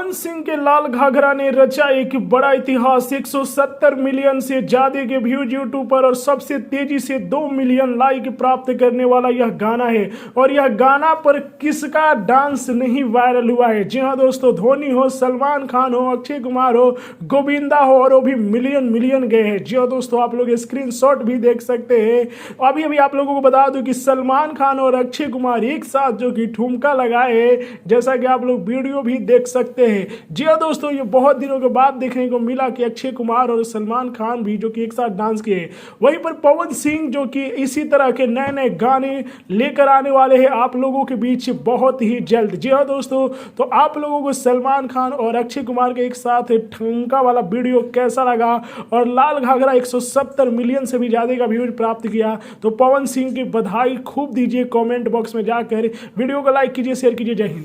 पवन सिंह के लाल घाघरा ने रचा एक बड़ा इतिहास। 170 मिलियन से ज्यादा के व्यूज यूट्यूब पर और सबसे तेजी से 2 मिलियन लाइक प्राप्त करने वाला यह गाना है। और यह गाना पर किसका डांस नहीं वायरल हुआ है? जी हाँ दोस्तों, धोनी हो, सलमान खान हो, अक्षय कुमार हो, गोविंदा हो, और वो भी मिलियन मिलियन गए हैं। जी हाँ दोस्तों, आप लोग स्क्रीनशॉट भी देख सकते हैं। अभी अभी आप लोगों को बता दूं कि सलमान खान और अक्षय कुमार एक साथ जो कि ठुमका लगाए, जैसा कि आप लोग वीडियो भी देख सकते हैं। जी हाँ दोस्तों, ये बहुत दिनों के बाद देखने को मिला कि अक्षय कुमार और सलमान खान भी जो कि एक साथ डांस किए। वहीं पर पवन सिंह जो कि इसी तरह के नए नए गाने लेकर आने वाले हैं आप लोगों के बीच बहुत ही जल्द। जी हाँ दोस्तों, तो आप लोगों को सलमान खान और अक्षय कुमार के एक साथ ठुमका वाला वीडियो कैसा लगा? और लाल घाघरा 170 मिलियन से भी ज्यादा का व्यूज प्राप्त किया, तो पवन सिंह की बधाई खूब दीजिए कमेंट बॉक्स में जाकर। वीडियो को लाइक कीजिए, शेयर कीजिए। जय हिंद।